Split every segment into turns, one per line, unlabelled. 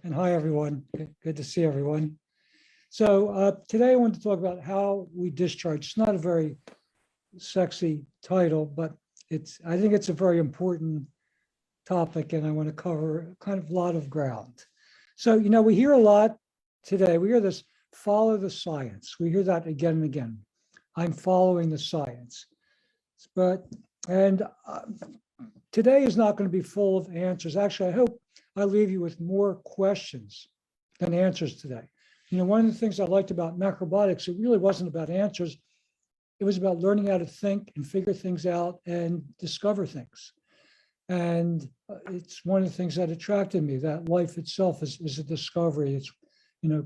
And hi, everyone. Good to see everyone. So today I want to talk about how we discharge. It's not a very sexy title, but I think it's a very important topic, and I want to cover kind of a lot of ground. So, we hear a lot today. We hear this, follow the science. We hear that again and again. I'm following the science. And today is not going to be full of answers. Actually, I hope I leave you with more questions than answers today. One of the things I liked about macrobiotics, it really wasn't about answers. It was about learning how to think and figure things out and discover things. And it's one of the things that attracted me, that life itself is a discovery. It's,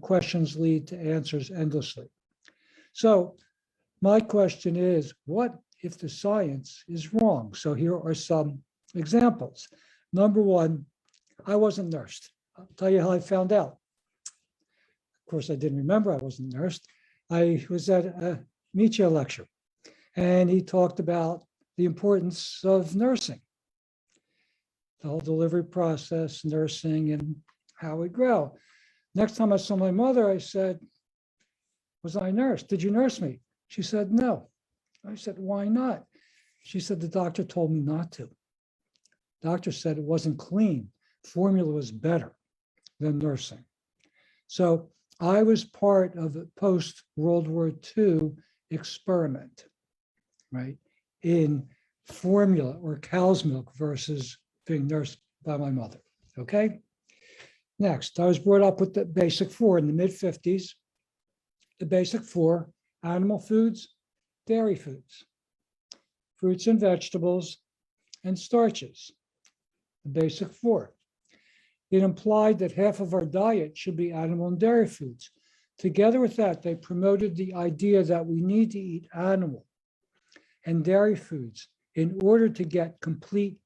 questions lead to answers endlessly. So my question is, what if the science is wrong? So here are some examples. Number one, I wasn't nursed. I'll tell you how I found out. Of course, I didn't remember I wasn't nursed. I was at a Nietzsche lecture, and he talked about the importance of nursing, the whole delivery process, nursing, and how we grow. Next time I saw my mother, I said, was I nursed? Did you nurse me? She said, no. I said, why not? She said, the doctor told me not to. Doctor said it wasn't clean. Formula was better than nursing. So I was part of a post-World War II experiment, right, in formula or cow's milk versus being nursed by my mother, okay? Next, I was brought up with the basic four in the mid-50s. The basic four: animal foods, dairy foods, fruits and vegetables, and starches. The basic four. It implied that half of our diet should be animal and dairy foods. Together with that, they promoted the idea that we need to eat animal and dairy foods in order to get complete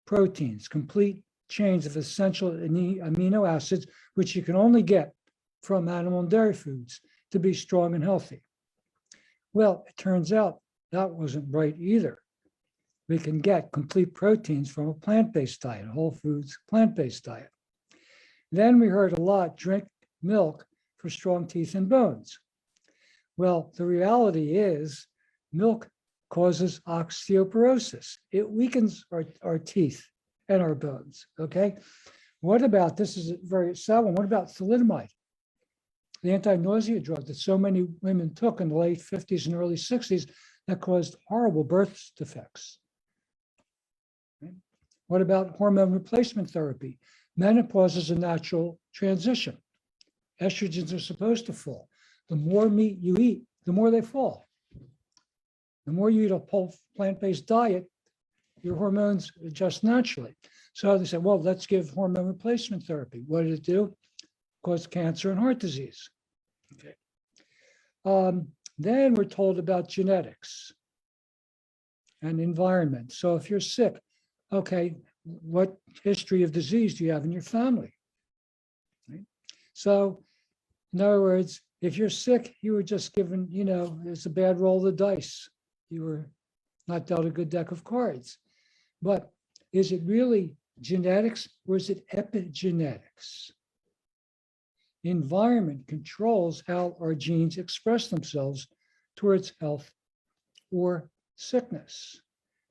proteins, complete chains of essential amino acids, which you can only get from animal and dairy foods to be strong and healthy. Well, it turns out that wasn't right either. We can get complete proteins from a plant-based diet, a whole foods plant-based diet. Then we heard a lot, drink milk for strong teeth and bones. Well, the reality is milk causes osteoporosis. It weakens our teeth and our bones, okay? What about, this is a very sad one, what about thalidomide? The anti-nausea drug that so many women took in the late 50s and early 60s that caused horrible birth defects. Okay? What about hormone replacement therapy? Menopause is a natural transition. Estrogens are supposed to fall. The more meat you eat, the more they fall. The more you eat a plant-based diet, your hormones adjust naturally. So they said, well, let's give hormone replacement therapy. What did it do? Caused cancer and heart disease. Okay. Then we're told about genetics and environment. So if you're sick, okay, what history of disease do you have in your family? Right? So in other words, if you're sick, you were just given, it's a bad roll of the dice. You were not dealt a good deck of cards. But is it really genetics or is it epigenetics? Environment controls how our genes express themselves towards health or sickness.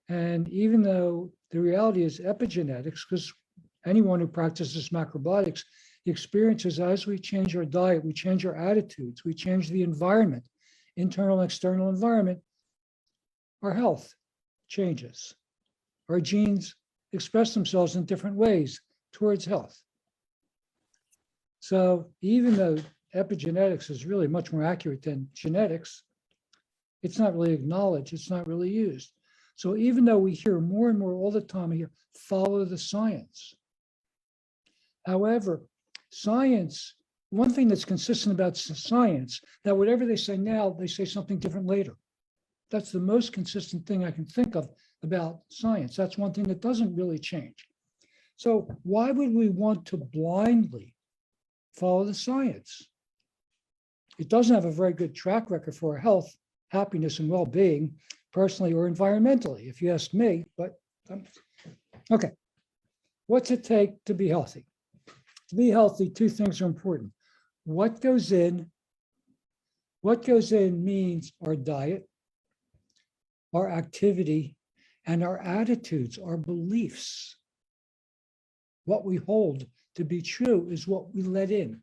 And even though the reality is epigenetics, because anyone who practices macrobiotics experiences as we change our diet, we change our attitudes, we change the environment, internal and external environment, our health changes. Our genes express themselves in different ways towards health. So even though epigenetics is really much more accurate than genetics, it's not really acknowledged, it's not really used. So even though we hear more and more all the time, we hear, follow the science. However, science, one thing that's consistent about science, that whatever they say now, they say something different later. That's the most consistent thing I can think of about science. That's one thing that doesn't really change. So why would we want to blindly follow the science? It doesn't have a very good track record for our health, happiness, and well-being, personally or environmentally, if you ask me. But okay, what's it take to be healthy? To be healthy, two things are important. What goes in means our diet, our activity, and our attitudes, our beliefs. What we hold to be true is what we let in.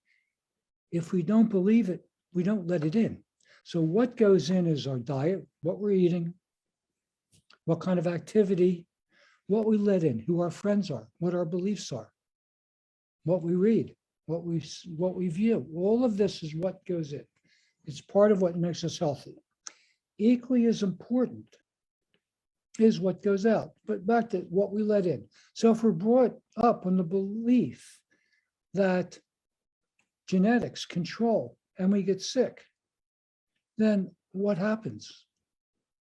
If we don't believe it, we don't let it in. So what goes in is our diet, what we're eating, what kind of activity, what we let in, who our friends are, what our beliefs are, what we read, what we view. All of this is what goes in. It's part of what makes us healthy. Equally as important is what goes out, but back to what we let in. So if we're brought up on the belief that genetics control and we get sick, then what happens?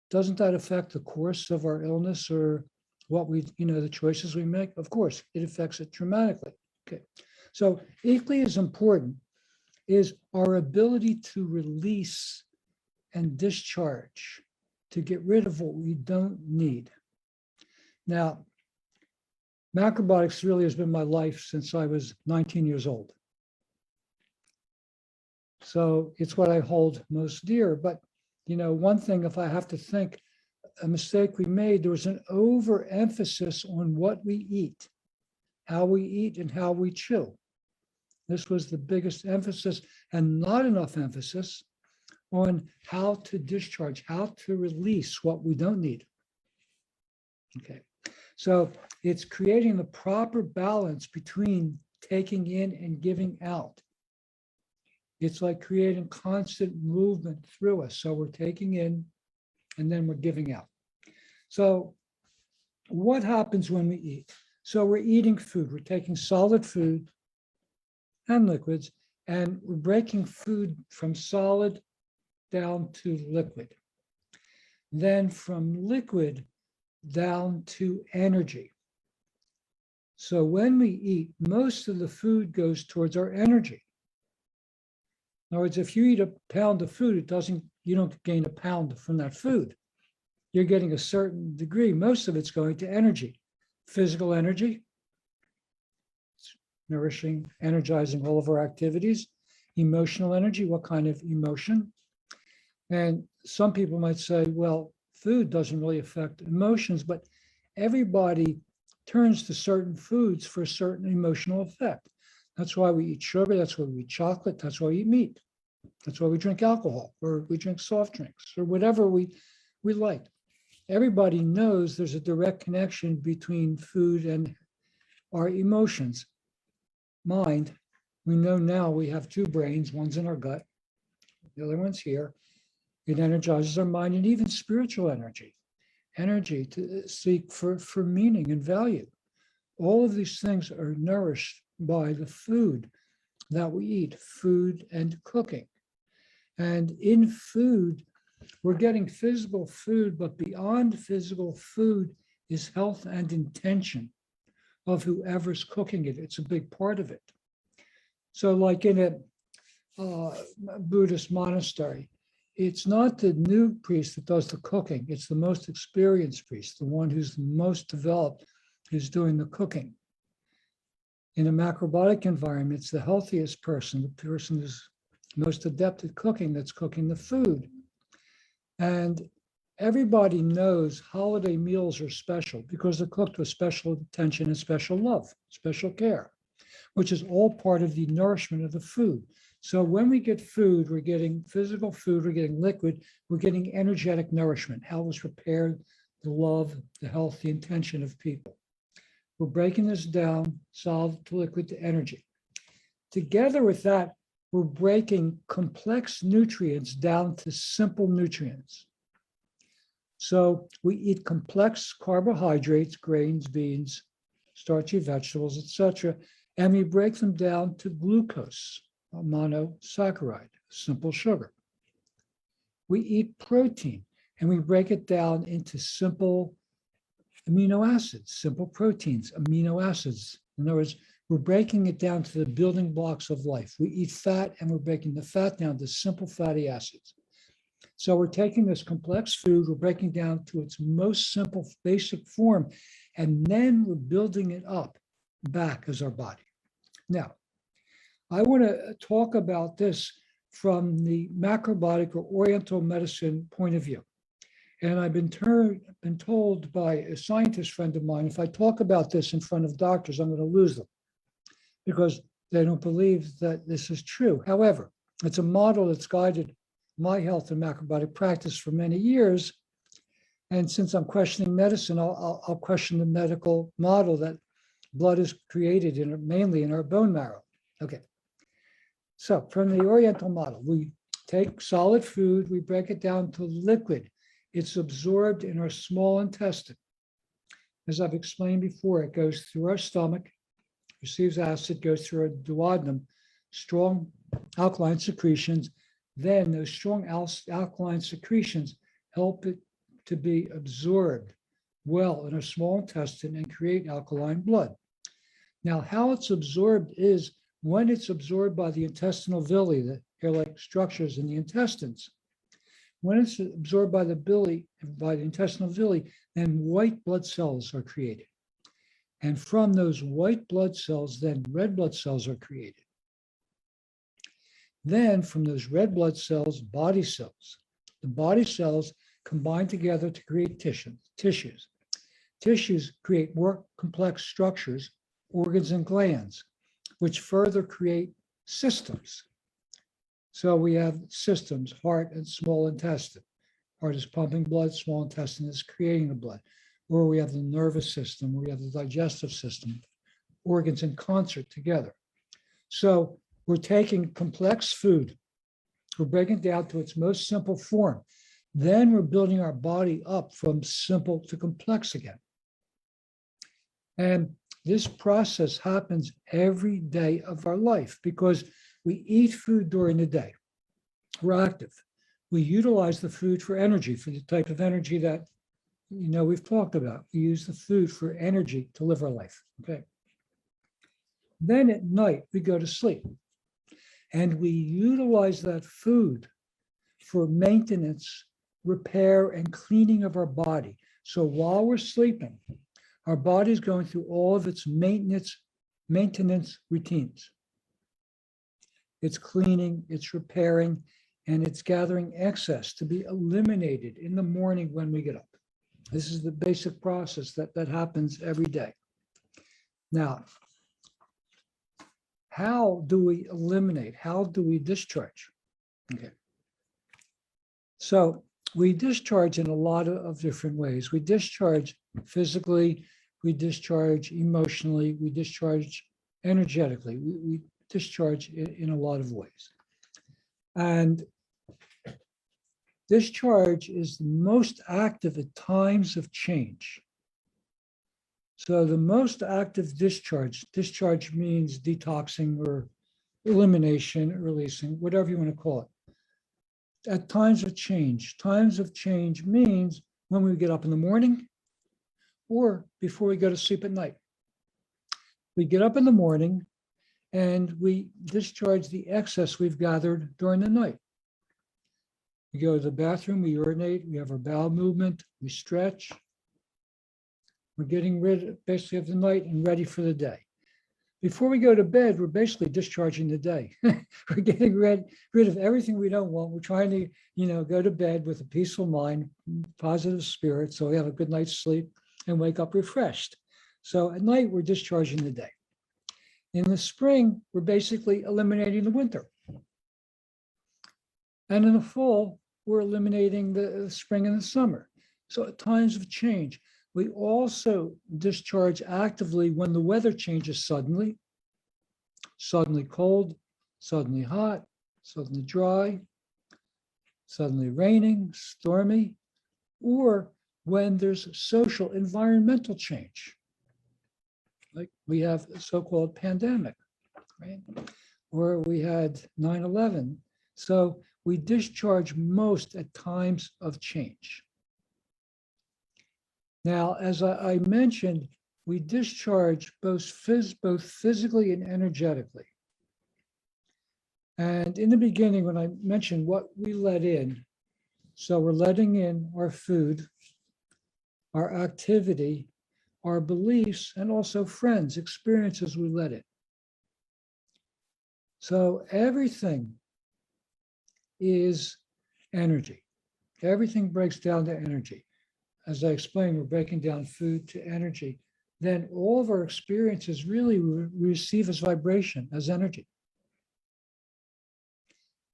Doesn't that affect the course of our illness or what we, the choices we make? Of course, it affects it dramatically. Okay, so equally as important is our ability to release and discharge, to get rid of what we don't need. Now, macrobiotics really has been my life since I was 19 years old. So it's what I hold most dear. But, one thing, if I have to think, a mistake we made, there was an overemphasis on what we eat, how we eat and how we chew. This was the biggest emphasis, and not enough emphasis on how to discharge, how to release what we don't need. Okay, so it's creating the proper balance between taking in and giving out. It's like creating constant movement through us. So we're taking in and then we're giving out. So what happens when we eat? So we're eating food, we're taking solid food and liquids, and we're breaking food from solid down to liquid. Then from liquid down to energy. So when we eat, most of the food goes towards our energy. In other words, if you eat a pound of food, you don't gain a pound from that food. You're getting a certain degree. Most of it's going to energy, physical energy, nourishing, energizing all of our activities, emotional energy, what kind of emotion? And some people might say, well, food doesn't really affect emotions, but everybody turns to certain foods for a certain emotional effect. That's why we eat sugar, that's why we eat chocolate, that's why we eat meat. That's why we drink alcohol, or we drink soft drinks, or whatever we like. Everybody knows there's a direct connection between food and our emotions. Mind, we know now we have two brains, one's in our gut, the other one's here. It energizes our mind, and even spiritual energy to seek for meaning and value. All of these things are nourished by the food that we eat, food and cooking. And in food, we're getting physical food, but beyond physical food is health and intention of whoever's cooking it. It's a big part of it. So like in a Buddhist monastery, it's not the new priest that does the cooking. It's the most experienced priest, the one who's the most developed, who's doing the cooking. In a macrobiotic environment, it's the healthiest person, the person who's most adept at cooking, that's cooking the food. And everybody knows holiday meals are special because they're cooked with special attention and special love, special care, which is all part of the nourishment of the food. So when we get food, we're getting physical food, we're getting liquid, we're getting energetic nourishment, how it was prepared, the love, the health, the intention of people. We're breaking this down, solid to liquid to energy. Together with that, we're breaking complex nutrients down to simple nutrients. So we eat complex carbohydrates, grains, beans, starchy vegetables, etc., and we break them down to glucose, a monosaccharide, simple sugar. We eat protein, and we break it down into simple amino acids, simple proteins, amino acids. In other words, we're breaking it down to the building blocks of life. We eat fat, and we're breaking the fat down to simple fatty acids. So we're taking this complex food, we're breaking down to its most simple, basic form, and then we're building it up back as our body. Now, I want to talk about this from the macrobiotic or oriental medicine point of view. And I've been told by a scientist friend of mine, if I talk about this in front of doctors, I'm going to lose them because they don't believe that this is true. However, it's a model that's guided my health and macrobiotic practice for many years. And since I'm questioning medicine, I'll question the medical model that blood is created mainly in our bone marrow. Okay. So from the oriental model, we take solid food, we break it down to liquid. It's absorbed in our small intestine. As I've explained before, it goes through our stomach, receives acid, goes through our duodenum, strong alkaline secretions. Then those strong alkaline secretions help it to be absorbed well in our small intestine and create alkaline blood. Now, how it's absorbed is when it's absorbed by the intestinal villi, the hair-like structures in the intestines. When it's absorbed by the intestinal villi, then white blood cells are created. And from those white blood cells, then red blood cells are created. Then from those red blood cells, body cells. The body cells combine together to create tissues. Tissues create more complex structures, organs and glands, which further create systems. So we have systems, heart and small intestine. Heart is pumping blood, small intestine is creating the blood. Or we have the nervous system, we have the digestive system, organs in concert together. So we're taking complex food, we're breaking it down to its most simple form. Then we're building our body up from simple to complex again. And this process happens every day of our life because we eat food during the day. We're active. We utilize the food for energy, for the type of energy that we've talked about. We use the food for energy to live our life. Okay. Then at night we go to sleep, and we utilize that food for maintenance, repair, and cleaning of our body. So while we're sleeping, our body is going through all of its maintenance routines. It's cleaning, it's repairing, and it's gathering excess to be eliminated in the morning when we get up. This is the basic process that happens every day. Now, how do we eliminate? How do we discharge? Okay. So we discharge in a lot of different ways. We discharge physically, we discharge emotionally, we discharge energetically. We discharge in a lot of ways. And discharge is the most active at times of change. So the most active discharge means detoxing or elimination, releasing, whatever you want to call it. At times of change means when we get up in the morning or before we go to sleep at night. We get up in the morning and we discharge the excess we've gathered during the night. We go to the bathroom, we urinate, we have our bowel movement, we stretch. We're getting rid basically of the night and ready for the day. Before we go to bed, we're basically discharging the day. We're getting rid of everything we don't want. We're trying to, go to bed with a peaceful mind, positive spirit, so we have a good night's sleep and wake up refreshed. So at night, we're discharging the day. In the spring, we're basically eliminating the winter. And in the fall, we're eliminating the spring and the summer. So at times of change, we also discharge actively when the weather changes suddenly cold, suddenly hot, suddenly dry, suddenly raining, stormy, or when there's social environmental change. Like we have a so-called pandemic, right? Or we had 9/11. So we discharge most at times of change. Now, as I mentioned, we discharge both physically and energetically. And in the beginning, when I mentioned what we let in, so we're letting in our food, our activity, our beliefs, and also friends, experiences we let in. So everything is energy. Everything breaks down to energy. As I explained, we're breaking down food to energy. Then all of our experiences really receive as vibration, as energy.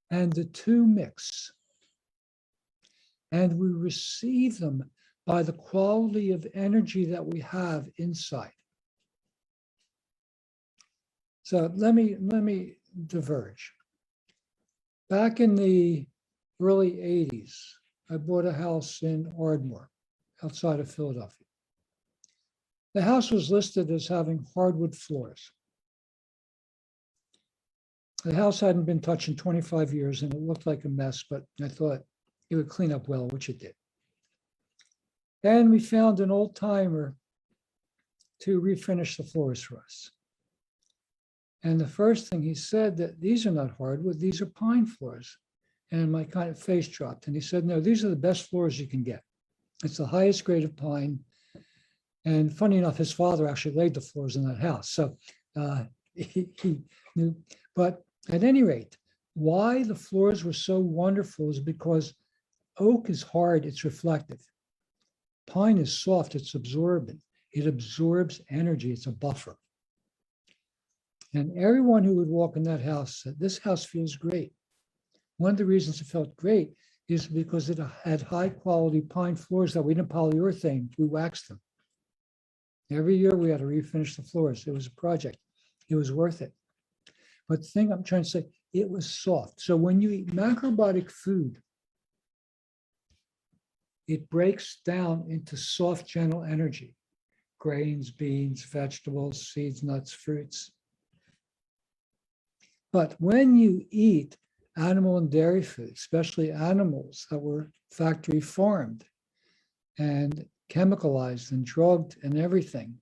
And the two mix. And we receive them by the quality of energy that we have inside. So let me diverge. Back in the early 80s, I bought a house in Ardmore, outside of Philadelphia. The house was listed as having hardwood floors. The house hadn't been touched in 25 years and it looked like a mess, but I thought it would clean up well, which it did. And we found an old timer to refinish the floors for us. And the first thing he said that these are not hardwood, these are pine floors. And my kind of face dropped. And he said, no, these are the best floors you can get. It's the highest grade of pine. And funny enough, his father actually laid the floors in that house. So he knew. But at any rate, why the floors were so wonderful is because oak is hard, it's reflective. Pine is soft, it's absorbent. It absorbs energy, it's a buffer. And everyone who would walk in that house said, this house feels great. One of the reasons it felt great is because it had high quality pine floors that we didn't polyurethane, we waxed them. Every year we had to refinish the floors. It was a project. It was worth it. But the thing I'm trying to say, it was soft. So when you eat macrobiotic food, it breaks down into soft, gentle energy. Grains, beans, vegetables, seeds, nuts, fruits. But when you eat animal and dairy food, especially animals that were factory farmed and chemicalized and drugged and everything,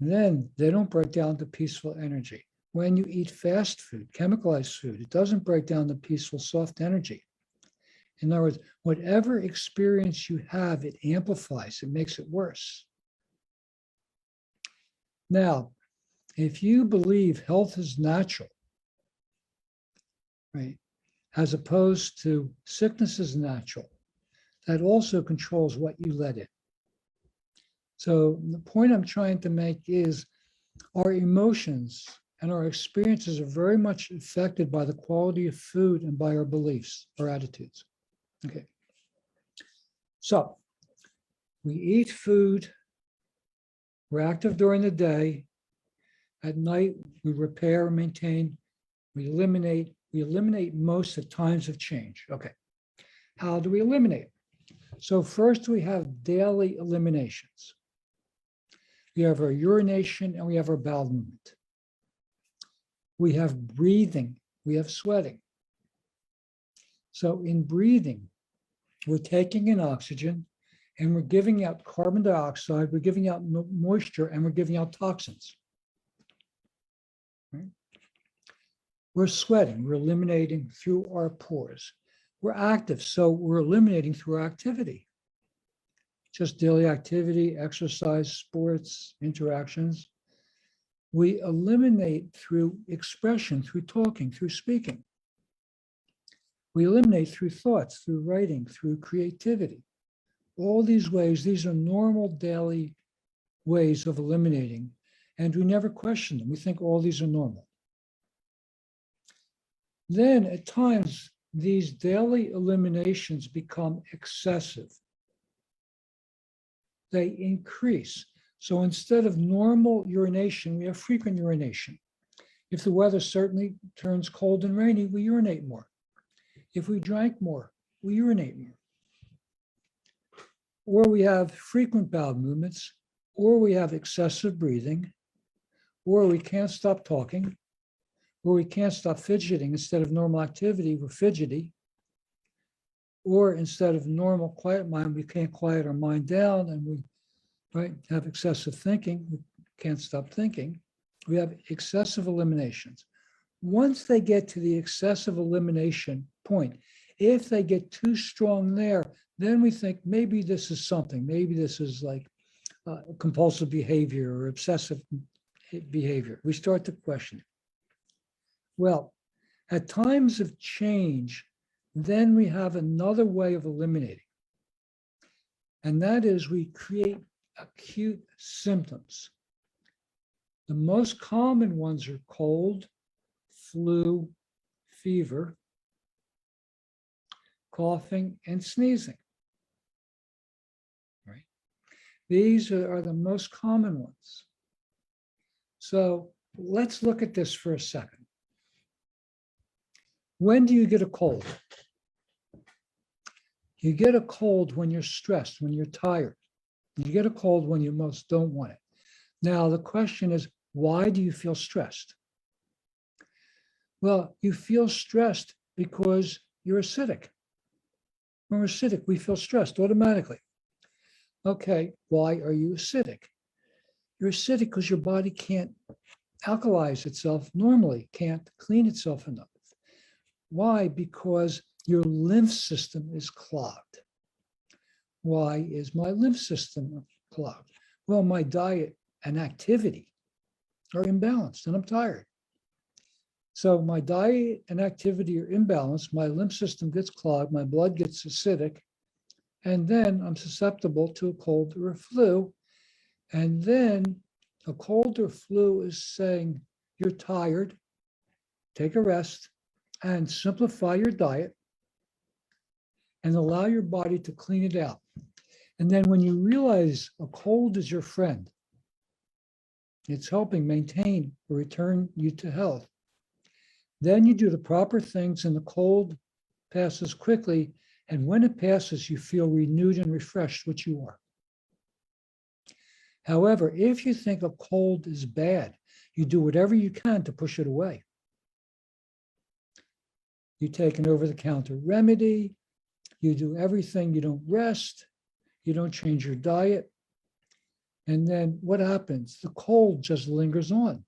then they don't break down to peaceful energy. When you eat fast food, chemicalized food, it doesn't break down to peaceful, soft energy. In other words, whatever experience you have, it amplifies, it makes it worse. Now, if you believe health is natural, right, as opposed to sickness is natural, that also controls what you let in. So the point I'm trying to make is our emotions and our experiences are very much affected by the quality of food and by our beliefs, our attitudes. Okay. So we eat food, we're active during the day. At night, we repair, maintain, we eliminate most at times of change. Okay. How do we eliminate? So first we have daily eliminations. We have our urination and we have our bowel movement. We have breathing, we have sweating. So in breathing, we're taking in oxygen and we're giving out carbon dioxide, we're giving out moisture, and we're giving out toxins. Right? We're sweating, we're eliminating through our pores. We're active, so we're eliminating through our activity. Just daily activity, exercise, sports, interactions. We eliminate through expression, through talking, through speaking. We eliminate through thoughts, through writing, through creativity. All these ways, these are normal daily ways of eliminating, and we never question them. We think all these are normal. Then at times, these daily eliminations become excessive. They increase. So instead of normal urination, we have frequent urination. If the weather certainly turns cold and rainy, we urinate more. If we drank more, we urinate more. Or we have frequent bowel movements, or we have excessive breathing, or we can't stop talking, or we can't stop fidgeting. Instead of normal activity, we're fidgety. Or instead of normal quiet mind, we can't quiet our mind down and we have excessive thinking. We can't stop thinking. We have excessive eliminations. Once they get to the excessive elimination point, if they get too strong there, then we think maybe this is something. Maybe this is like compulsive behavior or obsessive behavior. We start to question it. Well, at times of change, then we have another way of eliminating. And that is we create acute symptoms. The most common ones are cold, flu, fever, coughing, and sneezing. Right? These are the most common ones. So let's look at this for a second. When do you get a cold? You get a cold when you're stressed, when you're tired. You get a cold when you most don't want it. Now, the question is, why do you feel stressed? Well, you feel stressed because you're acidic. When we're acidic, we feel stressed automatically. Okay, why are you acidic? You're acidic because your body can't alkalize itself normally, can't clean itself enough. Why? Because your lymph system is clogged. Why is my lymph system clogged? Well, my diet and activity are imbalanced and I'm tired. So my diet and activity are imbalanced, my lymph system gets clogged, my blood gets acidic, and then I'm susceptible to a cold or a flu. And then a cold or flu is saying, you're tired, take a rest, and simplify your diet and allow your body to clean it out. And then when you realize a cold is your friend, it's helping maintain or return you to health, then you do the proper things and the cold passes quickly. And when it passes, you feel renewed and refreshed, which you are. However, if you think a cold is bad, you do whatever you can to push it away. You take an over-the-counter remedy, you do everything, you don't rest, you don't change your diet. And then what happens? The cold just lingers on.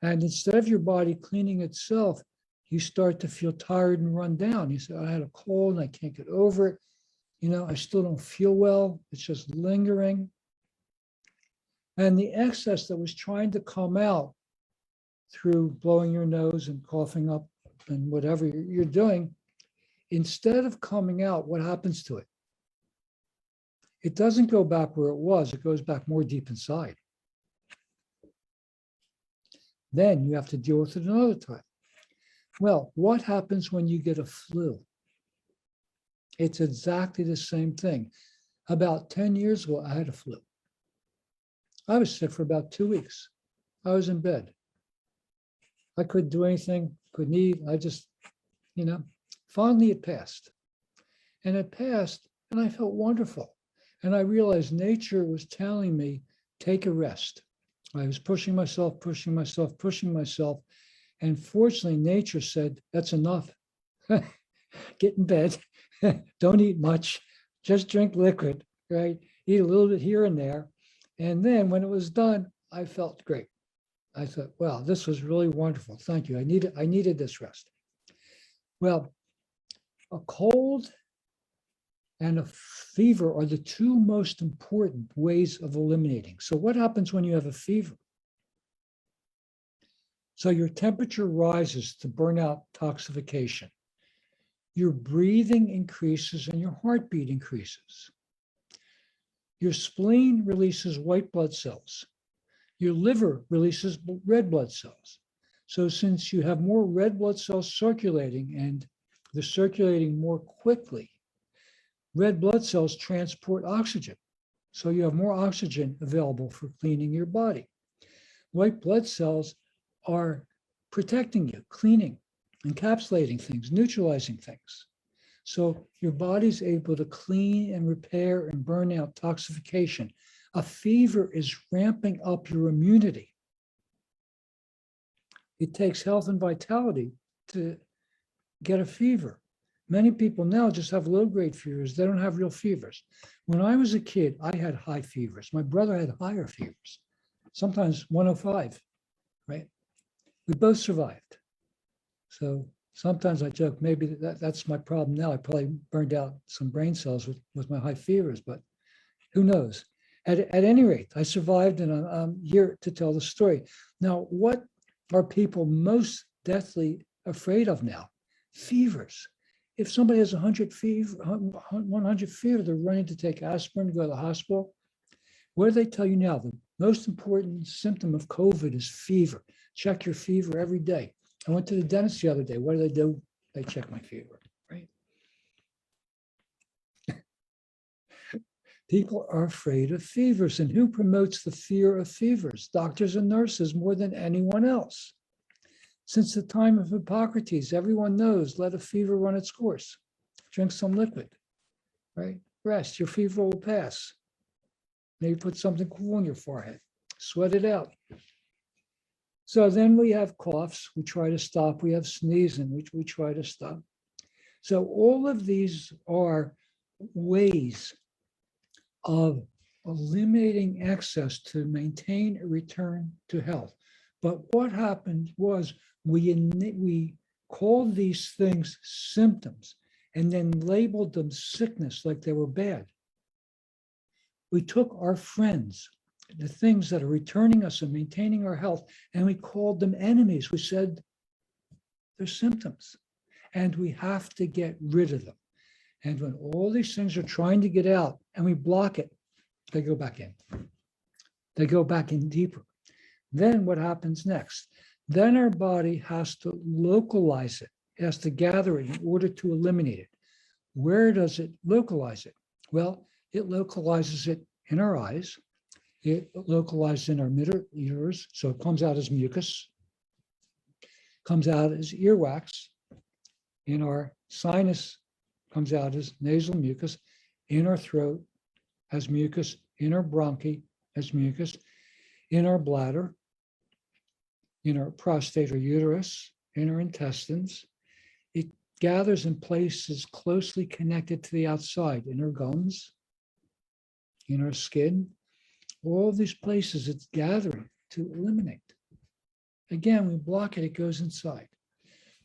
And instead of your body cleaning itself, you start to feel tired and run down. You say, I had a cold and I can't get over it. You know, I still don't feel well. It's just lingering. And the excess that was trying to come out through blowing your nose and coughing up and whatever you're doing, instead of coming out, what happens to it? It doesn't go back where it was. It goes back more deep inside. Then you have to deal with it another time. Well, what happens when you get a flu? It's exactly the same thing. About 10 years ago, I had a flu. I was sick for about 2 weeks. I was in bed. I couldn't do anything, couldn't eat. I just, finally it passed. And it passed, and I felt wonderful. And I realized nature was telling me, take a rest. I was pushing myself. And fortunately, nature said, that's enough. Get in bed. Don't eat much. Just drink liquid, right? Eat a little bit here and there. And then when it was done, I felt great. I thought, wow, this was really wonderful. Thank you. I needed this rest. Well, a cold and a fever are the two most important ways of eliminating. So what happens when you have a fever? So your temperature rises to burn out toxification. Your breathing increases and your heartbeat increases. Your spleen releases white blood cells. Your liver releases red blood cells. So since you have more red blood cells circulating and they're circulating more quickly, red blood cells transport oxygen. So you have more oxygen available for cleaning your body. White blood cells are protecting you, cleaning, encapsulating things, neutralizing things. So your body's able to clean and repair and burn out toxification. A fever is ramping up your immunity. It takes health and vitality to get a fever. Many people now just have low-grade fevers. They don't have real fevers. When I was a kid, I had high fevers. My brother had higher fevers, sometimes 105, right? We both survived. So sometimes I joke, maybe that's my problem now. I probably burned out some brain cells with my high fevers, but who knows? At any rate, I survived and I'm here to tell the story. Now, what are people most deathly afraid of now? Fevers. If somebody has 100 fever, 100 fever, they're running to take aspirin, go to the hospital. What do they tell you now? The most important symptom of COVID is fever. Check your fever every day. I went to the dentist the other day. What do they do? They check my fever, right? People are afraid of fevers. And who promotes the fear of fevers? Doctors and nurses more than anyone else. Since the time of Hippocrates, everyone knows, let a fever run its course. Drink some liquid, right? Rest, your fever will pass. Maybe put something cool on your forehead. Sweat it out. So then we have coughs, we try to stop. We have sneezing, which we try to stop. So all of these are ways of eliminating excess to maintain a return to health. But what happened was we called these things symptoms and then labeled them sickness, like they were bad. We took our friends, the things that are returning us and maintaining our health, and we called them enemies. We said they're symptoms, and we have to get rid of them. And when all these things are trying to get out and we block it, they go back in. They go back in deeper. Then what happens next? Then our body has to localize it. It has to gather it in order to eliminate it. Where does it localize it? Well, it localizes it in our eyes. It localizes in our middle ears, so it comes out as mucus, comes out as earwax. In our sinus, comes out as nasal mucus. In our throat, as mucus. In our bronchi, as mucus. In our bladder, in our prostate or uterus, in our intestines. It gathers in places closely connected to the outside, in our gums, in our skin. All these places it's gathering to eliminate. Again, we block it, it goes inside.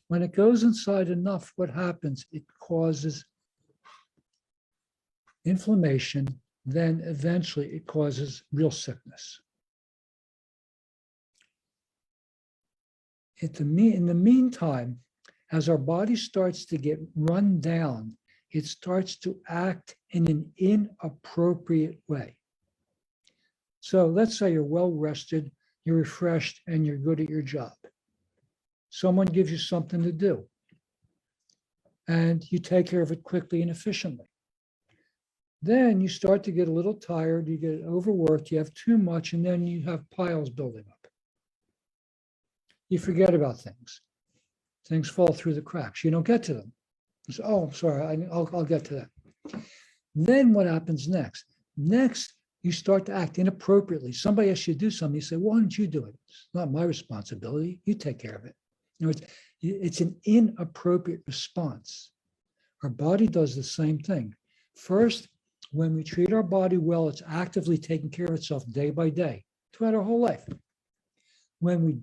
When it goes inside enough, what happens? It causes inflammation, then eventually it causes real sickness. In the meantime, as our body starts to get run down, it starts to act in an inappropriate way. So let's say you're well rested, you're refreshed, and you're good at your job. Someone gives you something to do, and you take care of it quickly and efficiently. Then you start to get a little tired, you get overworked, you have too much, and then you have piles building up. You forget about things. Things fall through the cracks. You don't get to them. You say, oh, I'm sorry, I'll get to that. Then what happens next? Next, you start to act inappropriately. Somebody asks you to do something, you say, why don't you do it? It's not my responsibility. You take care of it. You know, it's an inappropriate response. Our body does the same thing. First, when we treat our body well, it's actively taking care of itself day by day throughout our whole life. When we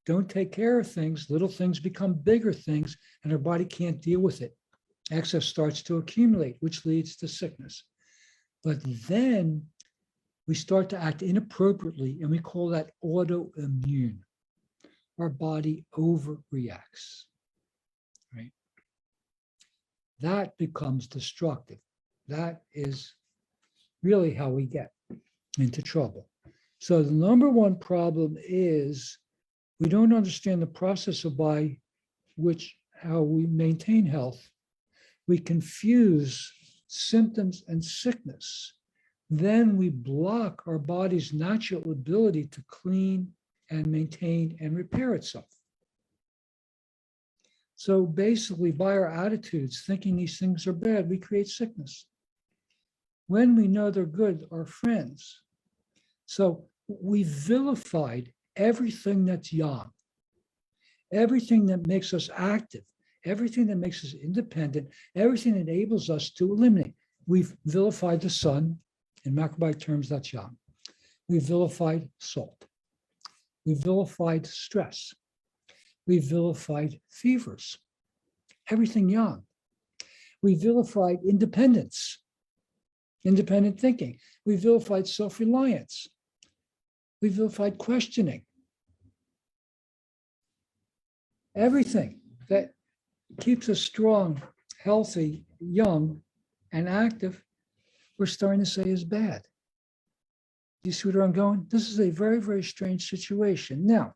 don't take care of things, little things become bigger things, and our body can't deal with it. Excess starts to accumulate, which leads to sickness. But then we start to act inappropriately, and we call that autoimmune. Our body overreacts, right? That becomes destructive. That is really how we get into trouble. So the number one problem is we don't understand the process of by which how we maintain health. We confuse symptoms and sickness. Then we block our body's natural ability to clean and maintain and repair itself. So basically, by our attitudes, thinking these things are bad, we create sickness. When we know they're good, our friends. So we vilified everything that's young, everything that makes us active, everything that makes us independent, everything that enables us to eliminate. We've vilified the sun. In macrobiotic terms, that's yang. We vilified salt. We vilified stress. We vilified fevers, everything yang. We vilified independence, independent thinking. We vilified self-reliance. We vilified questioning. Everything that keeps us strong, healthy, young, and active, we're starting to say is bad. Do you see where I'm going? This is a very, very strange situation. Now,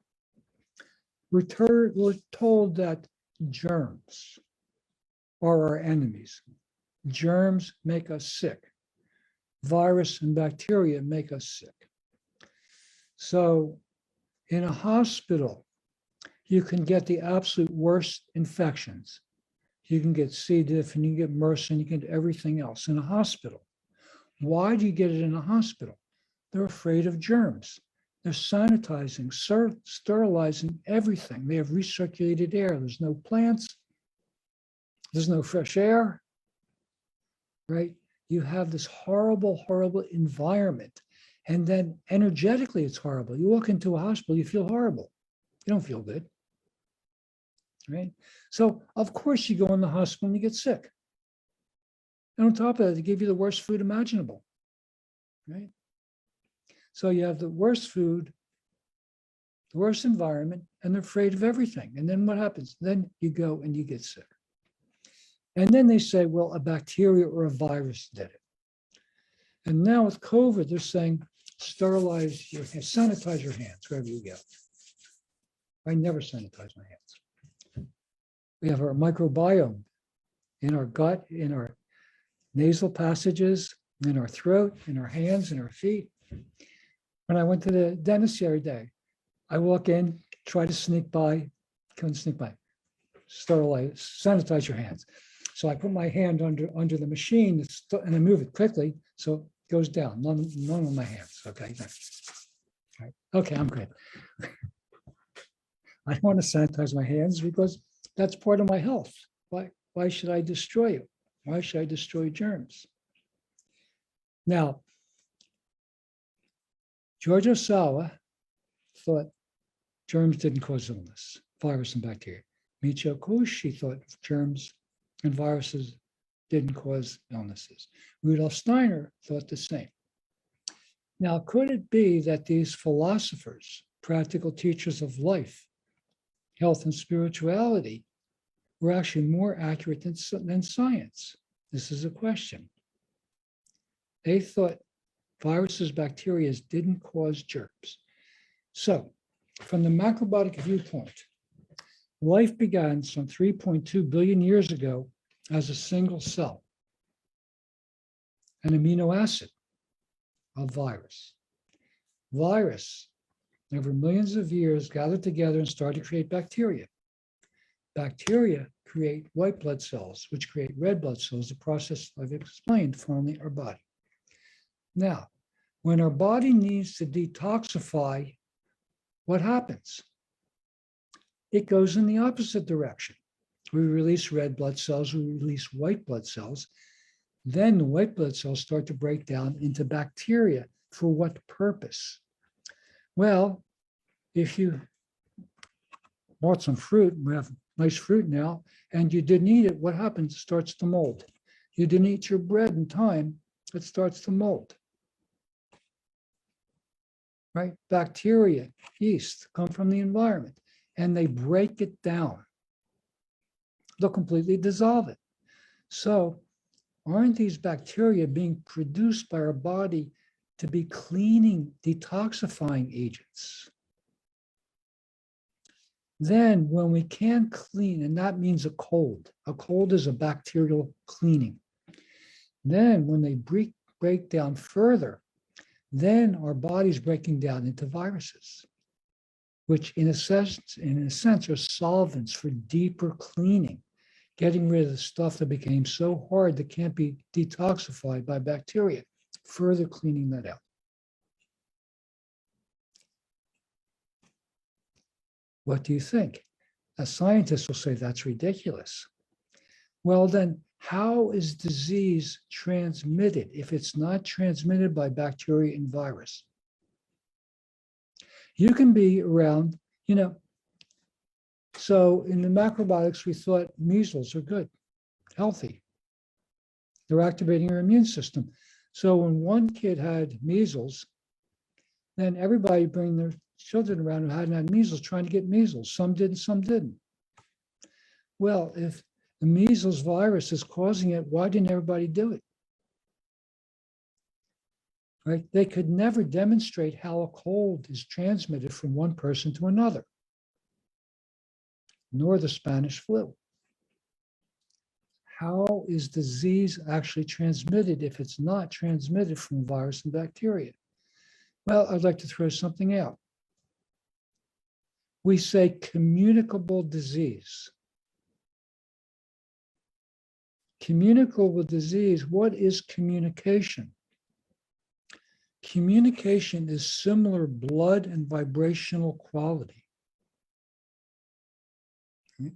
we're told that germs are our enemies. Germs make us sick. Virus and bacteria make us sick. So in a hospital, you can get the absolute worst infections. You can get C. diff and you can get MRSA and you can get everything else in a hospital. Why do you get it in a hospital? They're afraid of germs. They're sanitizing, sterilizing everything. They have recirculated air. There's no plants. There's no fresh air, right? You have this horrible, horrible environment. And then energetically, it's horrible. You walk into a hospital, you feel horrible. You don't feel good, right? So of course you go in the hospital and you get sick. And on top of that, they give you the worst food imaginable, right? So you have the worst food, the worst environment, and they're afraid of everything. And then what happens? Then you go and you get sick. And then they say, well, a bacteria or a virus did it. And now with COVID, they're saying, sterilize your hands, sanitize your hands wherever you go. I never sanitize my hands. We have our microbiome in our gut, in our nasal passages, in our throat, in our hands, in our feet. When I went to the dentist the other day, I walk in, try to sneak by, couldn't sneak by, sterilize, sanitize your hands. So I put my hand under the machine and I move it quickly, so it goes down, none on my hands, okay? Right. Okay, I'm good. I don't want to sanitize my hands because that's part of my health. Why should I destroy it? Why should I destroy germs? Now, George Osawa thought germs didn't cause illness, virus and bacteria. Michio Kakushi thought germs and viruses didn't cause illnesses. Rudolf Steiner thought the same. Now, could it be that these philosophers, practical teachers of life, health and spirituality, were actually more accurate than science? This is a question. They thought viruses, bacteria didn't cause germs. So, from the macrobiotic viewpoint, life began some 3.2 billion years ago as a single cell, an amino acid of virus. Virus, over millions of years, gathered together and started to create bacteria. Bacteria create white blood cells, which create red blood cells, a process I've explained forming our body. Now, when our body needs to detoxify, what happens? It goes in the opposite direction. We release red blood cells, we release white blood cells. Then the white blood cells start to break down into bacteria. For what purpose? Well, if you bought some fruit, we have nice fruit now, and you didn't eat it, what happens? It starts to mold. You didn't eat your bread in time, it starts to mold. Right? Bacteria, yeast come from the environment and they break it down. They'll completely dissolve it. So aren't these bacteria being produced by our body to be cleaning, detoxifying agents? Then when we can't clean, and that means a cold is a bacterial cleaning. Then when they break down further, then our body's breaking down into viruses, which in a sense are solvents for deeper cleaning, getting rid of the stuff that became so hard that can't be detoxified by bacteria, further cleaning that out. What do you think? A scientist will say that's ridiculous. Well, then how is disease transmitted if it's not transmitted by bacteria and virus? You can be around, so in the macrobiotics, we thought measles are good, healthy. They're activating your immune system. So when one kid had measles, then everybody bring their children around who hadn't had measles, trying to get measles. Some did and some didn't. Well, if the measles virus is causing it, why didn't everybody do it? Right? They could never demonstrate how a cold is transmitted from one person to another, nor the Spanish flu. How is disease actually transmitted if it's not transmitted from virus and bacteria? Well, I'd like to throw something out. We say communicable disease. Communicable disease, what is communication? Communication is similar blood and vibrational quality. Okay.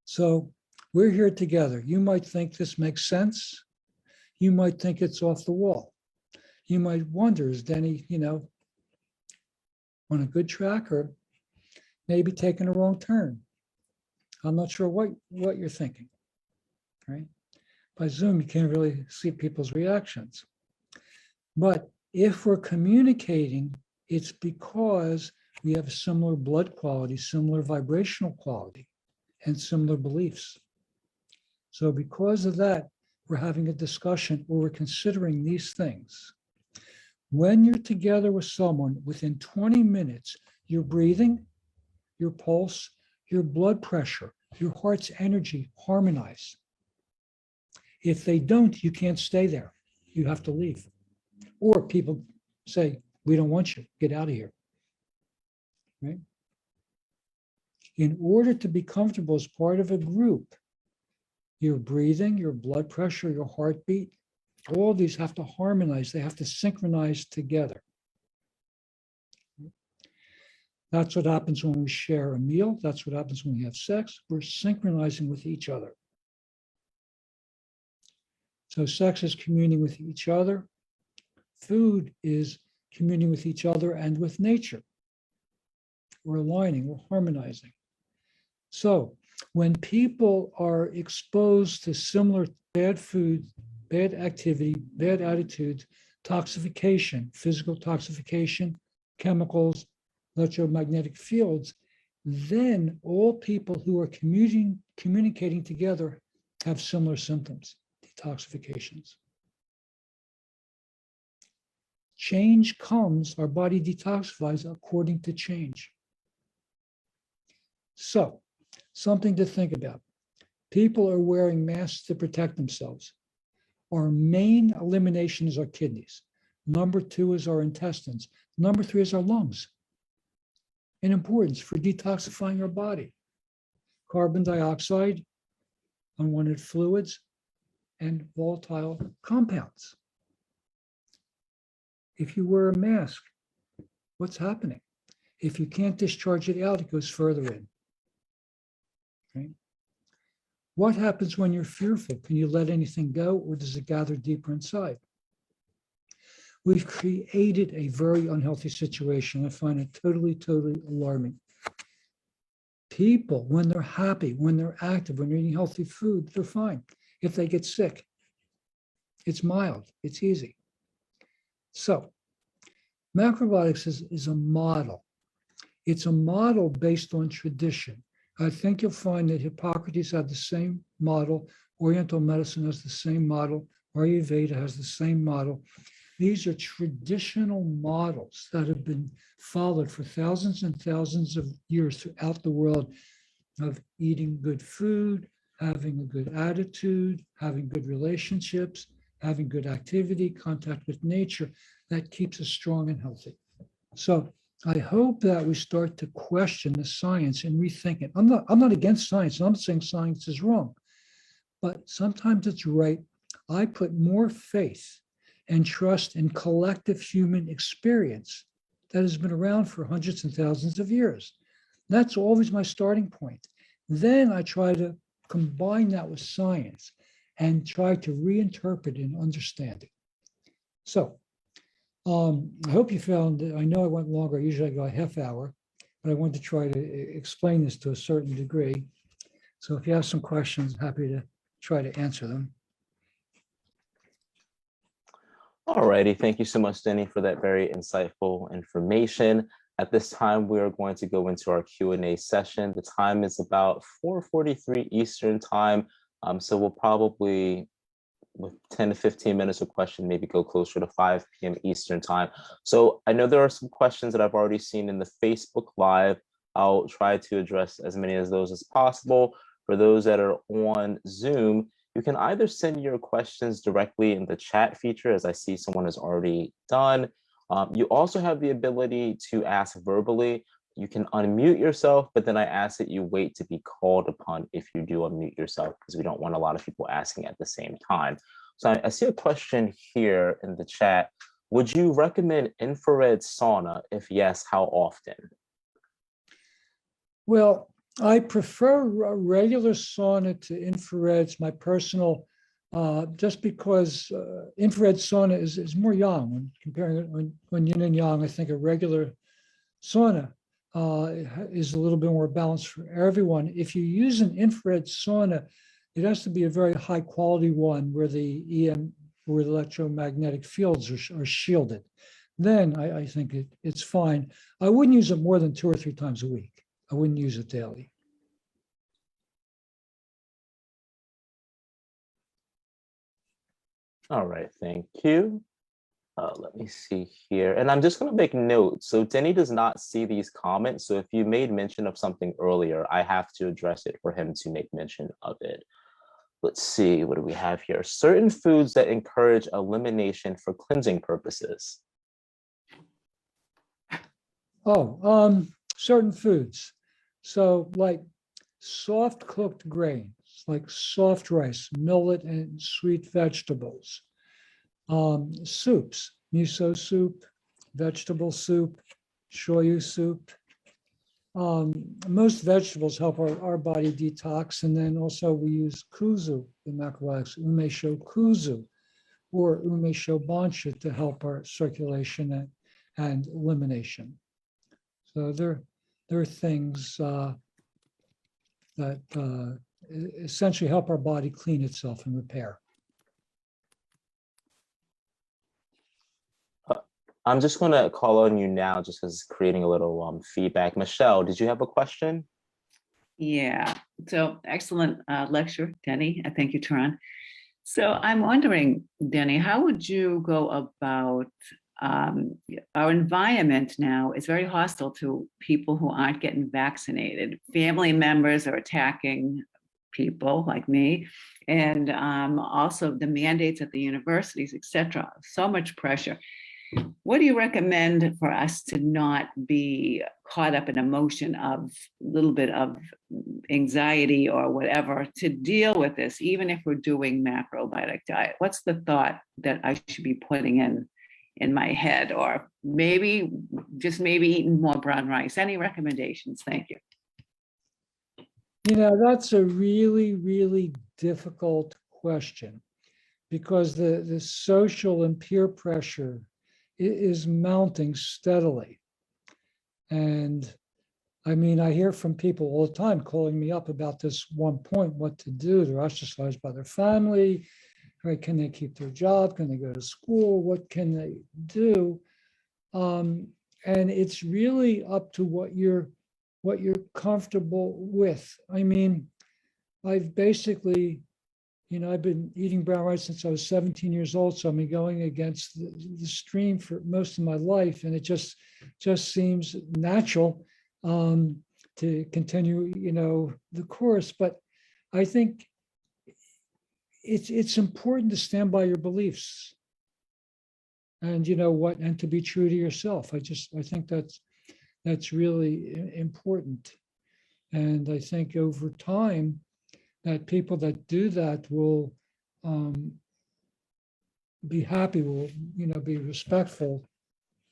So we're here together. You might think this makes sense. You might think it's off the wall. You might wonder, is Denny, on a good track or maybe taking a wrong turn? I'm not sure what you're thinking, right? By Zoom, you can't really see people's reactions. But if we're communicating, it's because we have similar blood quality, similar vibrational quality, and similar beliefs. So because of that, we're having a discussion where we're considering these things. When you're together with someone, within 20 minutes, your breathing, your pulse, your blood pressure, your heart's energy harmonize. If they don't, you can't stay there. You have to leave. Or people say, we don't want you, get out of here. Right? In order to be comfortable as part of a group, your breathing, your blood pressure, your heartbeat, all these have to harmonize. They have to synchronize together. That's what happens when we share a meal. That's what happens when we have sex. We're synchronizing with each other. So sex is communing with each other. Food is communing with each other and with nature. We're aligning, we're harmonizing. So when people are exposed to similar bad food, bad activity, bad attitudes, toxification, physical toxification, chemicals, electromagnetic fields, then all people who are communicating together have similar symptoms, detoxifications. Change comes, our body detoxifies according to change. So, something to think about. People are wearing masks to protect themselves. Our main elimination is our kidneys. Number 2 is our intestines. Number 3 is our lungs. In importance for detoxifying our body. Carbon dioxide, unwanted fluids, and volatile compounds. If you wear a mask, what's happening? If you can't discharge it out, it goes further in. Right? What happens when you're fearful? Can you let anything go, or does it gather deeper inside? We've created a very unhealthy situation. I find it totally, totally alarming. People, when they're happy, when they're active, when they're eating healthy food, they're fine. If they get sick, it's mild, it's easy. So, macrobiotics is a model. It's a model based on tradition. I think you'll find that Hippocrates had the same model, Oriental medicine has the same model, Ayurveda has the same model. These are traditional models that have been followed for thousands and thousands of years throughout the world of eating good food, having a good attitude, having good relationships, having good activity, contact with nature, that keeps us strong and healthy. So I hope that we start to question the science and rethink it. I'm not against science. I'm not saying science is wrong, but sometimes it's right. I put more faith and trust in collective human experience that has been around for hundreds and thousands of years. That's always my starting point. Then I try to combine that with science and try to reinterpret and understand it. So I hope you found, I know I went longer, usually I go a half hour, but I want to try to explain this to a certain degree. So if you have some questions, I'm happy to try to answer them.
All righty, thank you so much, Denny, for that very insightful information. At this time, we are going to go into our Q&A session. The time is about 4:43 Eastern time. So we'll probably, with 10 to 15 minutes of question, maybe go closer to 5 p.m. Eastern time. So I know there are some questions that I've already seen in the Facebook Live. I'll try to address as many of those as possible. For those that are on Zoom, you can either send your questions directly in the chat feature, as I see someone has already done. You also have the ability to ask verbally. You can unmute yourself, but then I ask that you wait to be called upon if you do unmute yourself, because we don't want a lot of people asking at the same time. So I see a question here in the chat. Would you recommend infrared sauna? If yes, how often?
Well, I prefer a regular sauna to infrared's, my personal, just because infrared sauna is more yang. When comparing it when yin and yang, I think a regular sauna is a little bit more balanced for everyone. If you use an infrared sauna, it has to be a very high quality one where the electromagnetic fields are shielded. Then I think it's fine. I wouldn't use it more than 2 or 3 times a week. I wouldn't use it daily.
All right, thank you. Let me see here. And I'm just going to make notes. So Denny does not see these comments. So if you made mention of something earlier, I have to address it for him to make mention of it. Let's see, what do we have here? Certain foods that encourage elimination for cleansing purposes.
Oh, certain foods. So like soft cooked grains, like soft rice, millet, and sweet vegetables. Soups, miso soup, vegetable soup, shoyu soup. Most vegetables help our body detox. And then also we use kuzu in macrobiotics, umesho kuzu or umesho bansha to help our circulation and elimination. So there are things that essentially help our body clean itself and repair.
I'm just going to call on you now just because it's creating a little feedback. Michelle, did you have a question?
Yeah, so excellent lecture, Denny. Thank you, Turan. So I'm wondering, Denny, how would you go about our environment now is very hostile to people who aren't getting vaccinated. Family members are attacking people like me, and also the mandates at the universities, etc. So much pressure. What do you recommend for us to not be caught up in emotion of a little bit of anxiety or whatever to deal with this, even if we're doing macrobiotic diet? What's the thought that I should be putting in my head, or maybe just eating more brown rice? Any recommendations? Thank you.
You know, that's a really, really difficult question because the social and peer pressure is mounting steadily. And I mean, I hear from people all the time calling me up about this one point, what to do. They're ostracized by their family. Right? Can they keep their job? Can they go to school? What can they do? And it's really up to what you're comfortable with. I mean, I've basically, you know, I've been eating brown rice since I was 17 years old. So I've been going against the stream for most of my life. And it just seems natural to continue, you know, the course. But I think it's important to stand by your beliefs and, you know what, and to be true to yourself. I think that's really important. And I think over time that people that do that will be happy, will, you know, be respectful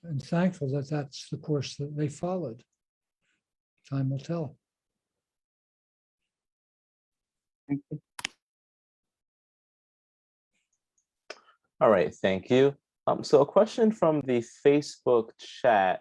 and thankful that that's the course that they followed. Time will tell.
Thank you.
All right, thank you. So a question from the Facebook chat,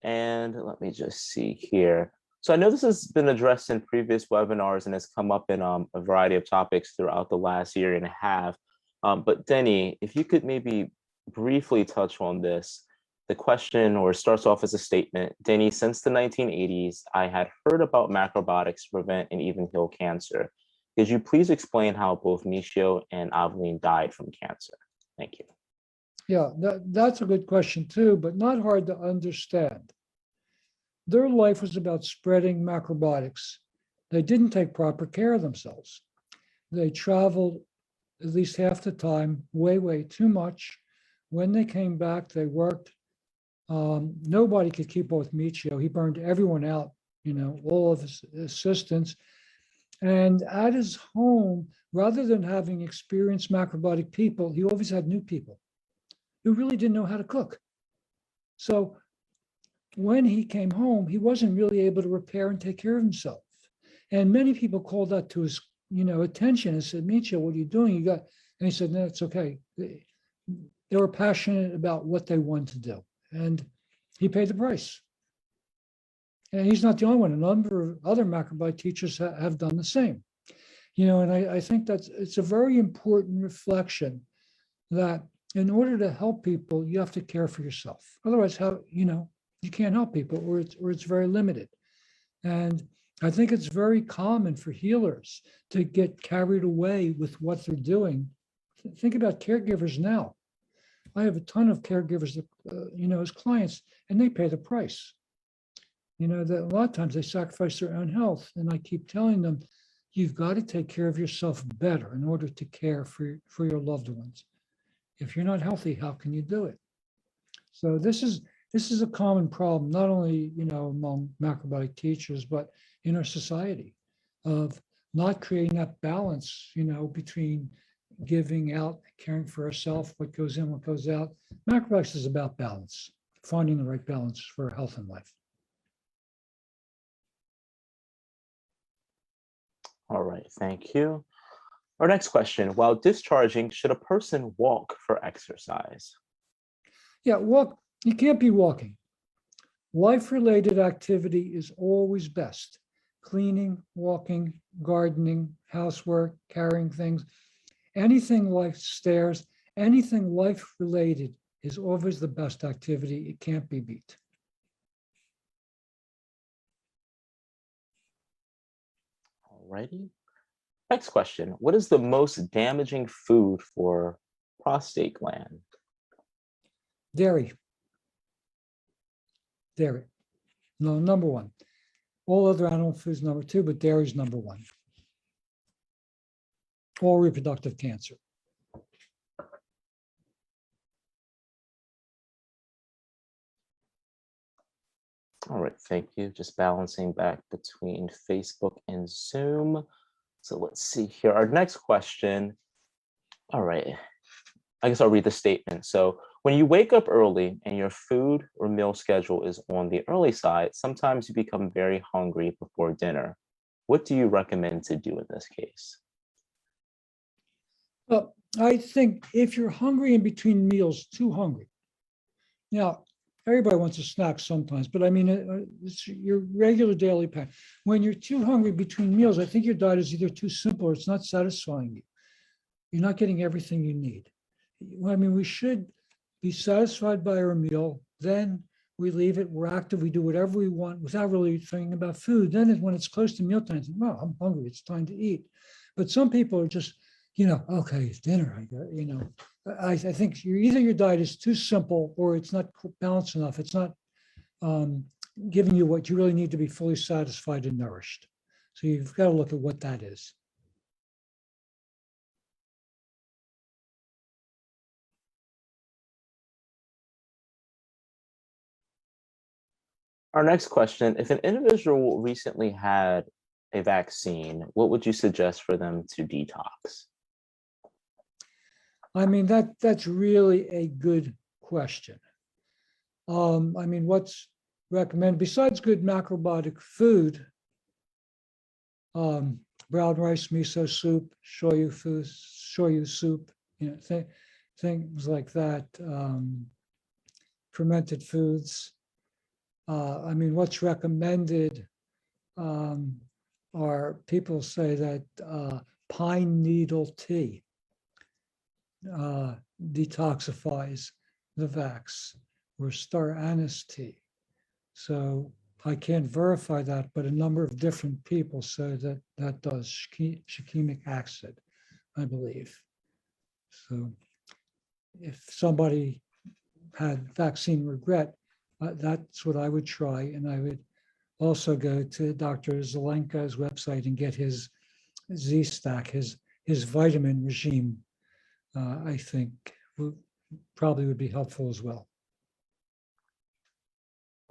and let me just see here. So I know this has been addressed in previous webinars and has come up in a variety of topics throughout the last year and a half. But Denny, if you could maybe briefly touch on this. the question or starts off as a statement. Denny, since the 1980s, I had heard about macrobiotics to prevent and even heal cancer. Could you please explain how both Michio and Aveline died from cancer? Thank you.
Yeah, that's a good question too, but not hard to understand. Their life was about spreading macrobiotics. They didn't take proper care of themselves. They traveled at least half the time, way too much. When they came back, they worked. Nobody could keep up with Michio. He burned everyone out, all of his assistants. And at his home, rather than having experienced macrobiotic people, he always had new people who really didn't know how to cook. So when he came home, he wasn't really able to repair and take care of himself. And many people called that to his, attention and said, Michio, what are you doing? And he said, no, it's okay. They were passionate about what they wanted to do. And he paid the price. And he's not the only one. A number of other macrobiotic teachers have done the same. And I think it's a very important reflection that in order to help people, you have to care for yourself. Otherwise, you can't help people, or it's very limited. And I think it's very common for healers to get carried away with what they're doing. Think about caregivers now. I have a ton of caregivers that, as clients, and they pay the price. That a lot of times they sacrifice their own health. And I keep telling them, you've got to take care of yourself better in order to care for your loved ones. If you're not healthy, how can you do it? So this is a common problem, not only, among macrobiotic teachers, but in our society, of not creating that balance, between giving out, caring for ourselves, what goes in, what goes out. Macrobiotics is about balance, finding the right balance for health and life.
All right, thank you. Our next question, while discharging, should a person walk for exercise?
Yeah, you can't be walking. Life-related activity is always best. Cleaning, walking, gardening, housework, carrying things, anything like stairs, anything life-related is always the best activity. It can't be beat.
All righty. Next question, what is the most damaging food for prostate gland?
Dairy. No, number one. All other animal foods number two, but dairy is number one. All reproductive cancer.
All right, thank you. Just balancing back between Facebook and Zoom. So let's see here. Our next question. All right, I guess I'll read the statement. So when you wake up early and your food or meal schedule is on the early side, sometimes you become very hungry before dinner. What do you recommend to do in this case?
Well, I think if you're hungry in between meals, too hungry. Now, everybody wants a snack sometimes, but I mean, it's your regular daily pattern. When you're too hungry between meals, I think your diet is either too simple or it's not satisfying you. You're not getting everything you need. I mean, we should be satisfied by our meal. Then we leave it, we're active, we do whatever we want without really thinking about food. Then when it's close to mealtime, I think, well, I'm hungry, it's time to eat. But some people are just, okay, it's dinner. I think either your diet is too simple or it's not balanced enough. It's not giving you what you really need to be fully satisfied and nourished. So you've got to look at what that is.
Our next question, if an individual recently had a vaccine, what would you suggest for them to detox?
I mean, that's really a good question. I mean, what's recommended besides good macrobiotic food, brown rice, miso soup, shoyu soup, things like that, fermented foods. I mean, what's recommended are people say that pine needle tea detoxifies the vax. or star anise tea. So I can't verify that, but a number of different people say that that does shikimic acid, I believe. So if somebody had vaccine regret, that's what I would try. And I would also go to Dr. Zelenka's website and get his Z-Stack, his vitamin regime, I think probably would be helpful as well.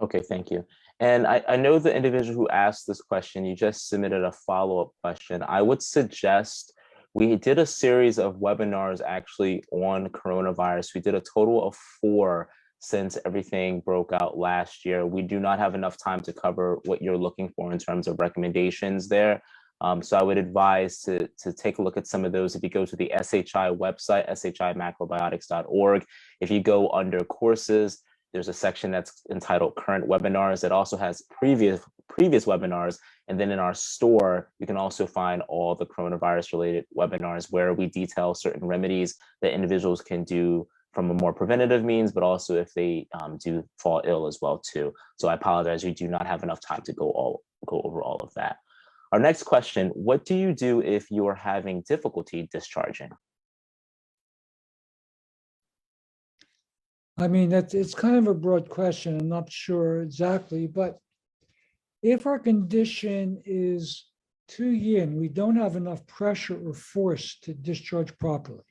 Okay, thank you. And I know the individual who asked this question, you just submitted a follow-up question. I would suggest we did a series of webinars actually on coronavirus. We did a total of 4 since everything broke out last year. We do not have enough time to cover what you're looking for in terms of recommendations there. So I would advise to take a look at some of those. If you go to the SHI website, shimacrobiotics.org, if you go under courses, there's a section that's entitled current webinars that also has previous webinars. And then in our store, you can also find all the coronavirus related webinars where we detail certain remedies that individuals can do from a more preventative means, but also if they do fall ill as well too. So I apologize, we do not have enough time to go over all of that. Our next question, what do you do if you are having difficulty discharging?
I mean, it's kind of a broad question. I'm not sure exactly, but if our condition is too yin, we don't have enough pressure or force to discharge properly.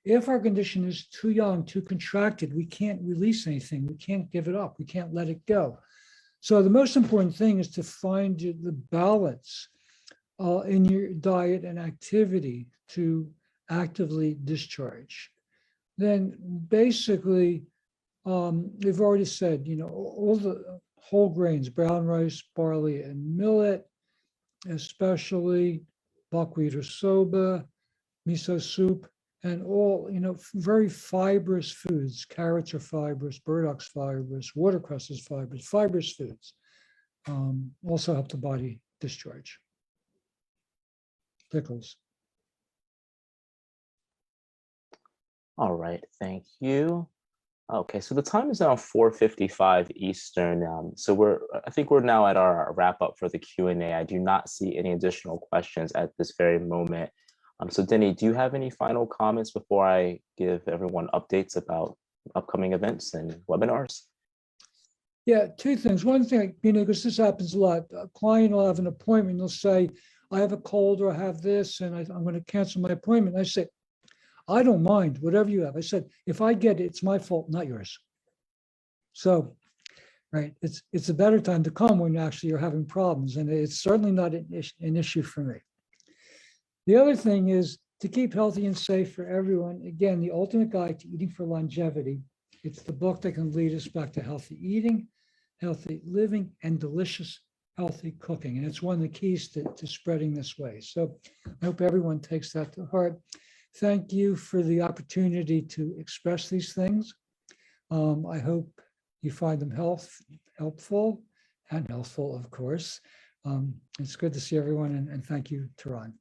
If our condition is too young, too contracted, we can't release anything. We can't give it up. We can't let it go. So the most important thing is to find the balance in your diet and activity to actively discharge. Then basically, we've already said, all the whole grains, brown rice, barley, and millet, especially buckwheat or soba, miso soup, and all, very fibrous foods. Carrots are fibrous, burdocks fibrous, watercress is fibrous, fibrous foods also help the body discharge. Pickles.
All right, thank you. Okay, so the time is now 4:55 Eastern. So I think we're now at our wrap up for the Q&A. I do not see any additional questions at this very moment. So Denny, do you have any final comments before I give everyone updates about upcoming events and webinars?
Yeah, 2 things. One thing, because this happens a lot, a client will have an appointment, they'll say, I have a cold or I have this, and I'm going to cancel my appointment. I say, I don't mind, whatever you have. I said, if I get it, it's my fault, not yours. So, right, it's a better time to come when actually you're having problems, and it's certainly not an issue for me. The other thing is to keep healthy and safe for everyone. Again, the ultimate guide to eating for longevity. It's the book that can lead us back to healthy eating, healthy living, and delicious, healthy cooking. And it's one of the keys to spreading this way. So I hope everyone takes that to heart. Thank you for the opportunity to express these things. I hope you find them helpful and healthful, of course. It's good to see everyone, and thank you, Tehran.